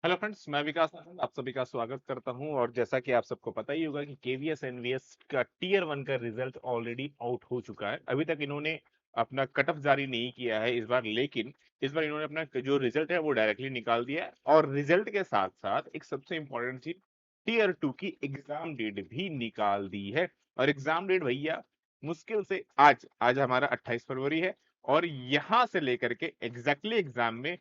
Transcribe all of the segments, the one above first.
Hello friends, मैं विकास आनंद आप सभी का स्वागत करता हूं। और जैसा कि आप सबको पता ही होगा कि केवीएस एनवीएस का टीयर 1 का रिजल्ट ऑलरेडी आउट हो चुका है। अभी तक इन्होंने अपना कट ऑफ जारी नहीं किया है इस बार, लेकिन इस बार इन्होंने अपना जो रिजल्ट है वो डायरेक्टली निकाल दिया है। और रिजल्ट के साथ साथ एक सबसे इंपॉर्टेंट चीज, टीयर 2 की एग्जाम डेट भी निकाल दी है। और एग्जाम डेट भैया मुश्किल से आज आज हमारा 28 फरवरी है, और यहां से लेकर के एग्जैक्टली एग्जाम में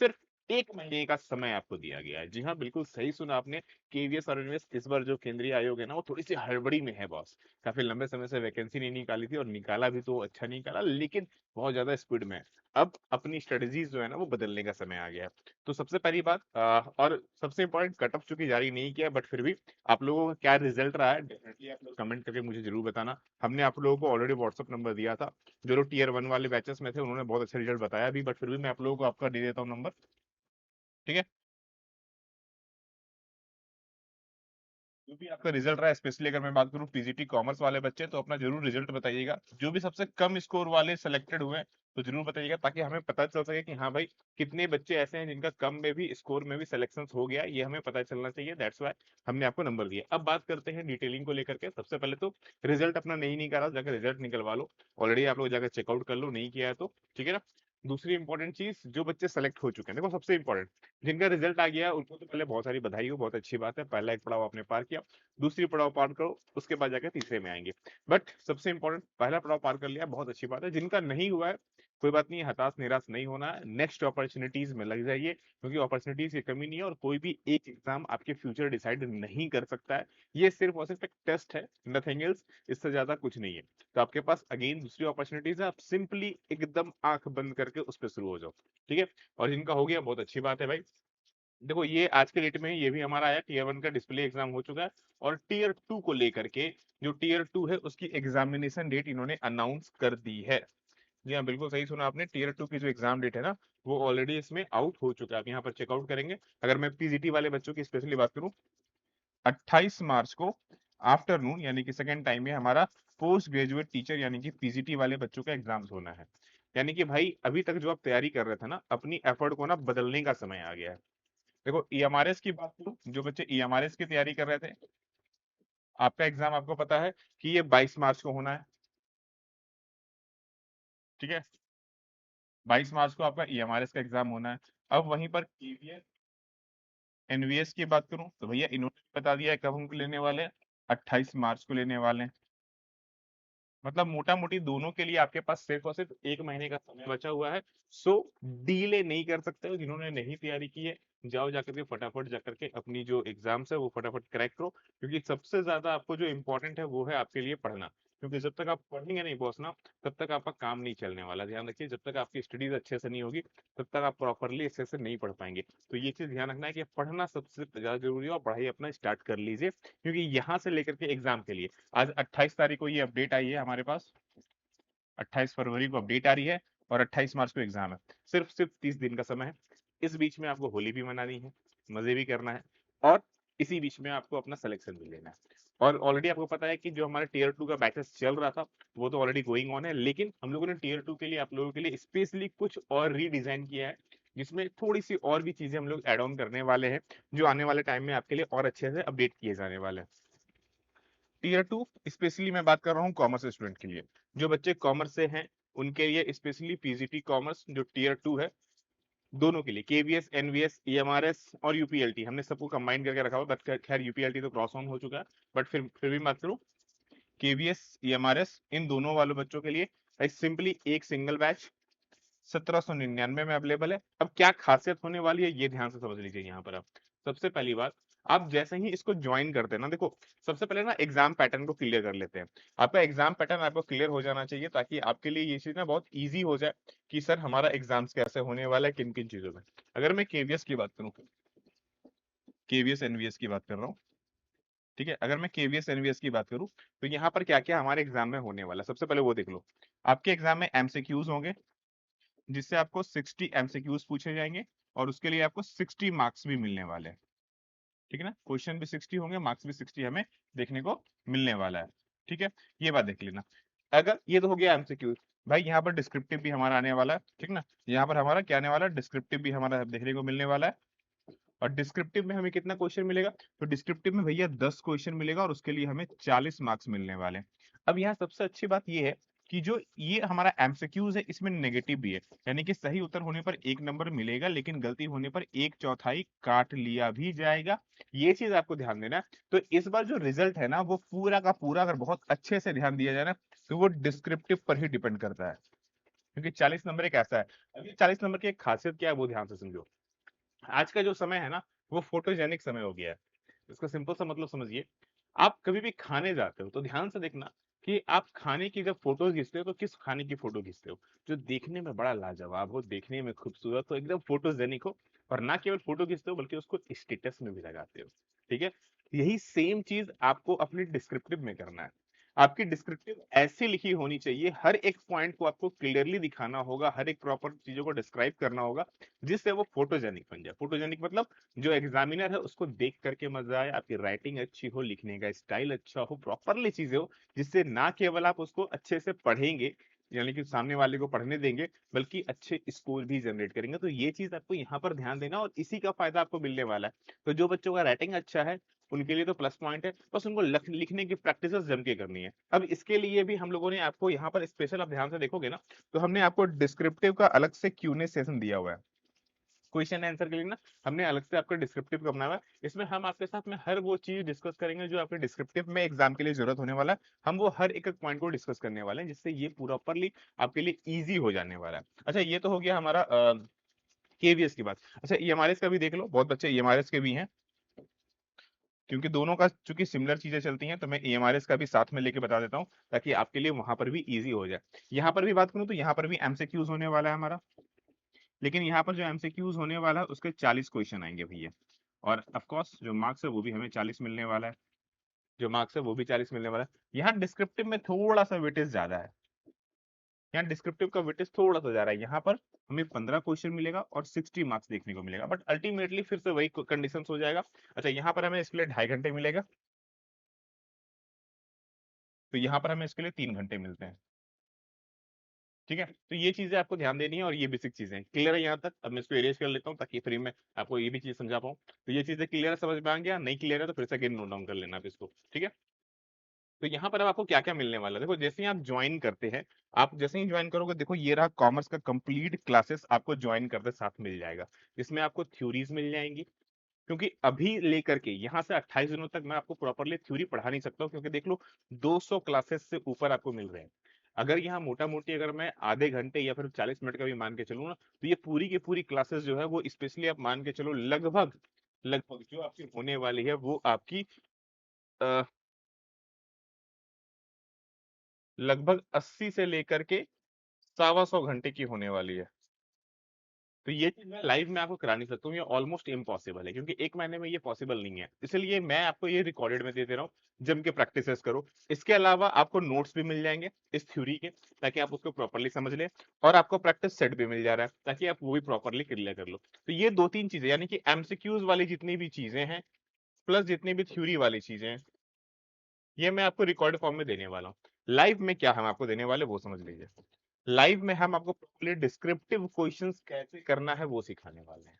सिर्फ 1 महीने का समय आपको दिया गया है। जी हाँ, बिल्कुल सही सुना आपने। केवीएस और एनवीएस इस बार जो केंद्रीय आयोग है ना, वो थोड़ी सी हड़बड़ी में है बॉस। काफी लंबे समय से वैकेंसी नहीं निकाली थी, और निकाला भी तो अच्छा नहीं निकाला, लेकिन बहुत ज्यादा स्पीड में है। अब अपनी स्ट्रेटजीज जो है ना, वो बदलने का समय आ गया है। तो सबसे पहली बात, और सबसे इंपॉर्टेंट, कट ऑफ चूंकि जारी नहीं किया, बट फिर भी आप लोगों का क्या रिजल्ट रहा है डेफिनेटली आप लोग कमेंट करके मुझे जरूर बताना। हमने आप लोगों को ऑलरेडी व्हाट्सअप नंबर दिया था। जो लोग टीयर 1 वाले बैचेस में थे उन्होंने बहुत अच्छा रिजल्ट बताया भी, बट फिर भी मैं आप लोगों को आपका दे देता हूँ नंबर। ठीक है। जो भी आपका रिजल्ट रहा है, स्पेशली अगर मैं बात करूं पीजीटी कॉमर्स वाले बच्चे, तो अपना जरूर रिजल्ट बताइएगा। जो भी सबसे कम स्कोर वाले सेलेक्टेड हुए हैं, तो जरूर बताइएगा, ताकि हमें पता चल सके कि हाँ भाई, कितने बच्चे ऐसे हैं जिनका कम में भी स्कोर में भी सिलेक्शन हो गया, ये हमें पता चलना चाहिए। दैट्स वाई हमने आपको नंबर दिया। अब बात करते हैं डिटेलिंग को लेकर के। सबसे पहले तो रिजल्ट अपना नहीं निकाला, जाकर रिजल्ट निकलवा लो। ऑलरेडी आप लोग जाकर चेकआउट कर लो, नहीं किया है तो ठीक है ना। दूसरी इंपॉर्टेंट चीज, जो बच्चे सेलेक्ट हो चुके हैं, देखो सबसे इंपॉर्टेंट, जिनका रिजल्ट आ गया उनको तो पहले बहुत सारी बधाई हो, बहुत अच्छी बात है। पहला एक पड़ाव आपने पार किया, दूसरी पड़ाव पार करो, उसके बाद जाकर तीसरे में आएंगे। बट सबसे इंपॉर्टेंट, पहला पड़ाव पार कर लिया, बहुत अच्छी बात है। जिनका नहीं हुआ है, कोई बात नहीं, हताश निराश नहीं होना है। नेक्स्ट अपॉर्चुनिटीज में लग जाइए, क्योंकि अपॉर्चुनिटीज की कमी नहीं है, और कोई भी एक एग्जाम आपके फ्यूचर डिसाइड नहीं कर सकता है। ये सिर्फ और सिर्फ एक टेस्ट है, नथिंग एल्स। इससे ज्यादा कुछ नहीं है। तो आपके पास अगेन दूसरी अपॉर्चुनिटीज है, आप सिंपली एकदम आंख बंद करके उस पर शुरू हो जाओ। ठीक है। और जिनका हो गया, बहुत अच्छी बात है भाई। देखो, ये आज के डेट में ये भी हमारा आया, टीयर 1 का डिस्प्ले एग्जाम हो चुका है। और टीयर 2 को लेकर के, जो टीयर 2 है उसकी एग्जामिनेशन डेट इन्होंने अनाउंस कर दी है। जी हाँ, बिल्कुल सही सुना आपने। टीयर 2 की जो एग्जाम डेट है ना, वो ऑलरेडी इसमें आउट हो चुका है। आप यहाँ पर चेकआउट करेंगे। अगर मैं पीजीटी वाले बच्चों की स्पेशली बात करूँ, 28 मार्च को आफ्टरनून, यानी कि सेकेंड टाइम में हमारा पोस्ट ग्रेजुएट टीचर यानी कि पीजीटी वाले बच्चों का एग्जाम होना है। यानी कि भाई, अभी तक जो आप तैयारी कर रहे थे ना, अपनी एफर्ट को ना बदलने का समय आ गया है। देखो, ईएमआरएस की बात करूं, जो बच्चे ईएमआरएस की तैयारी कर रहे थे, आपका एग्जाम आपको पता है कि ये 22 मार्च को होना है। ठीक है। 22 मार्च को आपका ईएमआरएस का एग्जाम होना है। अब वहीं पर केवीएस एनवीएस की बात करूं, तो भैया इन्होंने बता दिया है कब हमको लेने वाले हैं, 28 मार्च को लेने वाले हैं। मतलब मोटा मोटी दोनों के लिए आपके पास सिर्फ और सिर्फ 1 महीने का समय बचा हुआ है। सो डीले नहीं कर सकते हो। जिन्होंने नहीं तैयारी की है, जाओ जाकर के फटाफट जाकर के अपनी जो एग्जाम्स है वो फटाफट क्रैक करो, क्योंकि सबसे ज्यादा आपको जो इंपॉर्टेंट है वो है आपके लिए पढ़ना। क्योंकि जब तक आप पढ़ेंगे नहीं बॉस ना, तब तक आपका काम नहीं चलने वाला। ध्यान रखिए, जब तक आपकी स्टडीज अच्छे से नहीं होगी, तब तक आप प्रॉपरली अच्छे से नहीं पढ़ पाएंगे। तो ये चीज ध्यान रखना है कि पढ़ना सबसे ज्यादा जरूरी है, और पढ़ाई अपना स्टार्ट कर लीजिए, क्योंकि यहाँ से लेकर के एग्जाम के लिए आज 28 तारीख को ये अपडेट आई है हमारे पास। 28 फरवरी को अपडेट आ रही है, और 28 मार्च को एग्जाम है। सिर्फ सिर्फ 30 दिन का समय है। इस बीच में आपको होली भी मनानी है, मजे भी करना है, और इसी बीच में आपको अपना सिलेक्शन भी लेना है। और ऑलरेडी आपको पता है कि जो हमारा टीयर 2 का बैचेस चल रहा था, वो तो ऑलरेडी गोइंग ऑन है, लेकिन हम लोगों ने टीयर 2 के लिए आप लोगों के लिए स्पेशली कुछ और रीडिजाइन किया है, जिसमें थोड़ी सी और भी चीजें हम लोग एड ऑन करने वाले हैं, जो आने वाले टाइम में आपके लिए और अच्छे से अपडेट किए जाने वाले हैं। टीयर 2 स्पेशली मैं बात कर रहा हूँ कॉमर्स स्टूडेंट के लिए। जो बच्चे कॉमर्स से हैं, उनके लिए स्पेशली पीजीटी कॉमर्स जो टीयर 2 है, दोनों के लिए केवीएस एनवीएस ईएमआरएस और यूपीएलटी हमने सबको कंबाइन करके रखा हुआ। बट खैर यूपीएलटी तो क्रॉस ऑन हो चुका है। बट फिर भी बात करूँ, केवीएस ईएमआरएस इन दोनों वालों बच्चों के लिए सिंपली एक सिंगल बैच 1799 में अवेलेबल है। अब क्या खासियत होने वाली है, ये ध्यान से समझ लीजिए। यहाँ पर आप सबसे पहली बात, आप जैसे ही इसको ज्वाइन करते हैं ना, देखो सबसे पहले ना एग्जाम पैटर्न को क्लियर कर लेते हैं। आपका एग्जाम पैटर्न आपको क्लियर हो जाना चाहिए, ताकि आपके लिए ये चीज ना बहुत इजी हो जाए कि सर हमारा एग्जाम्स कैसे होने वाला है, किन किन चीजों में। अगर मैं केवीएस की बात करूँ, केवीएस एनवीएस की बात कर रहा हूँ। ठीक है। अगर मैं केवीएस एनवीएस की बात करूँ, तो यहाँ पर क्या क्या हमारे एग्जाम में होने वाला है, सबसे पहले वो देख लो। आपके एग्जाम में एमसीक्यूज होंगे, जिससे आपको 60 एमसीक्यूज पूछे जाएंगे, और उसके लिए आपको 60 मार्क्स भी मिलने वाले हैं। ठीक है ना। क्वेश्चन भी 60 होंगे, मार्क्स भी 60 हमें देखने को मिलने वाला है। ठीक है। ये बात देख लेना। अगर ये तो हो गया एमसीक्यू, भाई यहाँ पर डिस्क्रिप्टिव भी हमारा आने वाला है। ठीक ना। यहाँ पर हमारा क्या आने वाला है, डिस्क्रिप्टिव भी हमारा देखने को मिलने वाला है। और डिस्क्रिप्टिव में हमें कितना क्वेश्चन मिलेगा? तो डिस्क्रिप्टिव में भैया 10 क्वेश्चन मिलेगा और उसके लिए हमें 40 मार्क्स मिलने वाले हैं। अब यहाँ सबसे अच्छी बात ये है कि जो ये हमारा एमसीक्यूज है इसमें नेगेटिव भी है, यानी कि सही उत्तर होने पर 1 नंबर मिलेगा, लेकिन गलती होने पर 1/4 काट लिया भी जाएगा। ये चीज आपको ध्यान देना है। तो इस बार जो रिजल्ट है ना वो पूरा का पूरा अगर बहुत अच्छे से ध्यान दिया जाए ना तो वो डिस्क्रिप्टिव पर ही डिपेंड करता है, क्योंकि 40 नंबर एक ऐसा है। अभी 40 नंबर की एक खासियत क्या है वो ध्यान से समझो। आज का जो समय है ना वो फोटोजेनिक समय हो गया है। इसका सिंपल सा मतलब समझिए, आप कभी भी खाने जाते हो तो ध्यान से देखना कि आप खाने की जब फोटोज खींचते हो तो किस खाने की फोटो खींचते हो, जो देखने में बड़ा लाजवाब हो, देखने में खूबसूरत हो, एकदम फोटोजेनिक हो। और ना केवल फोटो खींचते हो बल्कि उसको स्टेटस में भी लगाते हो। ठीक है, यही सेम चीज आपको अपने डिस्क्रिप्टिव में करना है। आपकी डिस्क्रिप्टिव ऐसी लिखी होनी चाहिए, हर एक पॉइंट को आपको क्लियरली दिखाना होगा, हर एक प्रॉपर चीजों को डिस्क्राइब करना होगा, जिससे वो फोटोजेनिक बन जाए। फोटोजेनिक मतलब जो एग्जामिनर है उसको देख करके मजा आए, आपकी राइटिंग अच्छी हो, लिखने का स्टाइल अच्छा हो, प्रॉपरली चीजें हो, जिससे ना केवल आप उसको अच्छे से पढ़ेंगे, यानी कि सामने वाले को पढ़ने देंगे, बल्कि अच्छे स्कोर भी जनरेट करेंगे। तो ये चीज आपको यहाँ पर ध्यान देना और इसी का फायदा आपको मिलने वाला है। तो जो बच्चों का राइटिंग अच्छा है उनके लिए तो प्लस पॉइंट है, बस उनको लिखने की प्रैक्टिस जम के करनी है। अब इसके लिए भी हम लोगों ने आपको यहाँ पर स्पेशल, आप ध्यान से देखोगे ना तो हमने आपको डिस्क्रिप्टिव का अलग से क्यूने सेशन दिया हुआ है। क्वेश्चन आंसर के लिए ना हमने अलग से आपका डिस्क्रिप्टिव का बनाया है। इसमें हम आपके साथ में हर वो चीज डिस्कस करेंगे जो आपके डिस्क्रिप्टिव में एग्जाम के लिए जरूरत होने वाला है। हम वो हर एक एक पॉइंट को डिस्कस करने वाले हैं, जिससे ये प्रॉपरली आपके लिए इजी हो जाने वाला है। अच्छा, ये तो हो गया हमारा केवीएस की बात। अच्छा, ईएमआरएस का भी देख लो, बहुत बच्चे ईएमआरएस के भी हैं, क्योंकि दोनों का चूंकि सिमिलर चीजें चलती हैं तो मैं ईएमआरएस का भी साथ में लेके बता देता हूँ, ताकि आपके लिए वहां पर भी इजी हो जाए। यहाँ पर भी बात करूँ तो यहाँ पर भी एमसीक्यूज होने वाला है हमारा, लेकिन यहाँ पर जो एमसीक्यूज होने वाला है उसके 40 क्वेश्चन आएंगे भैया। और ऑफ कोर्स जो मार्क्स है वो भी हमें 40 मिलने वाला है, जो मार्क्स है वो भी 40 मिलने वाला है। यहाँ डिस्क्रिप्टिव में थोड़ा सा वेटेज ज्यादा है, यहाँ डिस्क्रिप्टिव का वेटेज थोड़ा सा ज्यादा है। यहाँ पर हमें 15 क्वेश्चन मिलेगा और 60 मार्क्स देखने को मिलेगा, बट अल्टीमेटली फिर से वही कंडीशन हो जाएगा। अच्छा, यहाँ पर हमें इसके लिए 2.5 घंटे मिलेगा, तो यहाँ पर हमें इसके लिए 3 घंटे मिलते हैं। ठीक है, तो ये चीजें आपको ध्यान देनी है और ये बेसिक चीजें क्लियर है यहाँ तक। अब मैं इसको एरेज कर लेता हूँ ताकि फ्री में आपको ये भी चीज समझा पाऊँ। तो ये चीजें क्लियर है, समझ में आ गया? नहीं क्लियर है तो फिर से अगेन नोट डाउन कर लेना आप इसको। ठीक है, तो यहाँ पर अब आपको क्या क्या मिलने वाला है, देखो जैसे ही आप ज्वाइन करते हैं, आप जैसे ही ज्वाइन करोगे, देखो ये रहा कॉमर्स का कंप्लीट क्लासेस आपको ज्वाइन करते साथ मिल जाएगा, जिसमें आपको थ्योरीज मिल जाएंगी। क्योंकि अभी लेकर के यहाँ से 28 दिनों तक मैं आपको प्रॉपरली थ्योरी पढ़ा नहीं सकता हूँ, क्योंकि देख लो 200 क्लासेस से ऊपर आपको मिल रहे हैं। अगर यहाँ मोटा मोटी अगर मैं आधे घंटे या फिर 40 मिनट का भी मान के चलूँ ना, तो ये पूरी की पूरी क्लासेस जो है वो स्पेशली आप मान के चलो लगभग लगभग जो आपकी होने वाली है वो आपकी लगभग 80 से लेकर के 125 घंटे की होने वाली है। तो ये चीज मैं लाइव में आपको करा नहीं सकता हूँ, ये ऑलमोस्ट इम्पॉसिबल है, क्योंकि एक महीने में ये पॉसिबल नहीं है। इसलिए मैं आपको ये रिकॉर्डेड में दे दे रहा हूँ, जम के प्रैक्टिस करो। इसके अलावा आपको नोट्स भी मिल जाएंगे इस थ्योरी के, ताकि आप उसको प्रॉपरली समझ ले, और आपको प्रैक्टिस सेट भी मिल जा रहा है ताकि आप वो भी प्रॉपरली क्लियर कर लो। तो ये दो तीन चीजें, यानी कि एमसीक्यूज वाली जितनी भी चीजें हैं प्लस जितनी भी थ्योरी वाली चीजें हैं, ये मैं आपको रिकॉर्ड फॉर्म में देने वाला हूँ। लाइव में क्या हम आपको देने वाले वो समझ लीजिए। लाइव में हम आपको प्रॉपर्ली डिस्क्रिप्टिव क्वेश्चंस कैसे करना है वो सिखाने वाले हैं।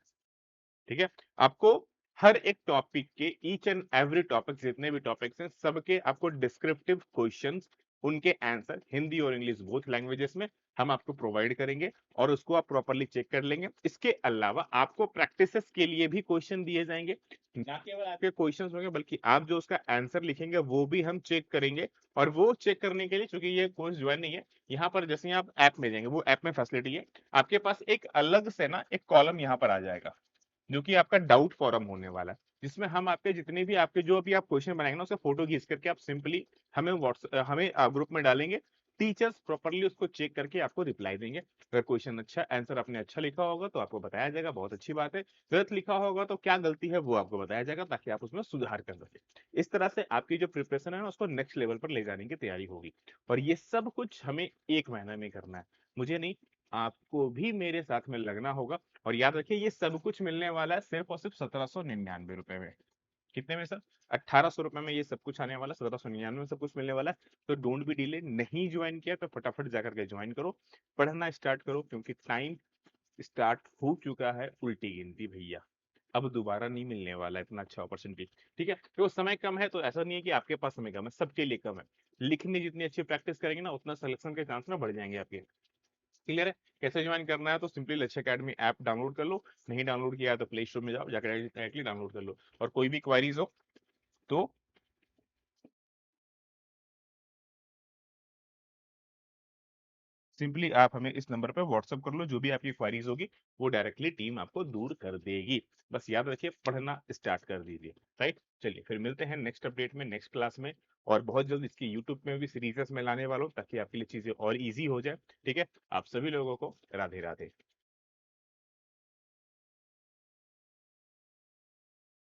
ठीक है, आपको हर एक टॉपिक के ईच एंड एवरी टॉपिक, जितने भी टॉपिक्स हैं सबके आपको डिस्क्रिप्टिव क्वेश्चंस, उनके आंसर हिंदी और इंग्लिश बोथ लैंग्वेजेस में हम आपको प्रोवाइड करेंगे, और उसको आप प्रॉपरली चेक कर लेंगे। इसके अलावा आपको प्रैक्टिसेस के लिए भी क्वेश्चन दिए जाएंगे, ना केवल आपके क्वेश्चंस होंगे बल्कि आप जो उसका आंसर लिखेंगे वो भी हम चेक करेंगे। और वो चेक करने के लिए, चूंकि ये कोर्स ज्वाइन नहीं है, यहाँ पर जैसे ही आप ऐप में जाएंगे, वो ऐप में फैसिलिटी है, आपके पास एक अलग से ना एक कॉलम यहाँ पर आ जाएगा, जो कि आपका डाउट फॉरम होने वाला है, जिसमें हम आपके जितने भी आपके जो भी आप क्वेश्चन बनाएंगे ना, उसका फोटो खींच करके आप सिंपली हमें ग्रुप में डालेंगे। टीचर्स प्रॉपरली उसको चेक करके आपको रिप्लाई देंगे। अगर क्वेश्चन अच्छा, आंसर आपने अच्छा लिखा होगा तो आपको बताया जाएगा, बहुत अच्छी बात है। गलत लिखा होगा तो क्या गलती है वो आपको बताया जाएगा, ताकि आप उसमें सुधार कर सके। इस तरह से आपकी जो प्रिपरेशन है ना उसको नेक्स्ट लेवल पर ले जाने की तैयारी होगी। और ये सब कुछ हमें 1 महीने में करना है, मुझे नहीं, आपको भी मेरे साथ में लगना होगा। और याद रखिए ये सब कुछ मिलने वाला है सिर्फ और सिर्फ 1799 में। कितने में सर? 1800 रुपए में ये सब कुछ आने वाला है, 1799 में सब कुछ मिलने वाला है। तो डोंट बी डिले, नहीं ज्वाइन किया तो फटाफट जाकर के ज्वाइन करो, पढ़ना स्टार्ट करो, क्योंकि टाइम स्टार्ट हो चुका है उल्टी गिनती भैया। अब दोबारा नहीं मिलने वाला है इतना अच्छा अपॉर्चुनिटी। ठीक है, तो समय कम है तो ऐसा नहीं है कि आपके पास समय कम है, सबके लिए कम है। लिखने जितनी अच्छी प्रैक्टिस करेंगे ना उतना सिलेक्शन के चांस ना बढ़ जाएंगे आपके। क्लियर है? कैसे ज्वाइन करना है? तो सिंपली लक्ष्य एकेडमी ऐप डाउनलोड कर लो, नहीं डाउनलोड किया है तो प्ले स्टोर में जाओ, जाकर डायरेक्टली डाउनलोड कर लो। और कोई भी क्वारीज हो तो सिंपली आप हमें इस नंबर पर व्हाट्सअप कर लो, जो भी आपकी क्वारीज होगी वो डायरेक्टली टीम आपको दूर कर देगी। बस याद रखिए, पढ़ना स्टार्ट कर दीजिए। राइट, चलिए फिर मिलते हैं नेक्स्ट अपडेट में, नेक्स्ट क्लास में। और बहुत जल्द इसकी यूट्यूब में भी सीरीजेस में लाने वाला हूँ ताकि आपके लिए चीजें और इजी हो जाए। ठीक है, आप सभी लोगों को राधे राधे।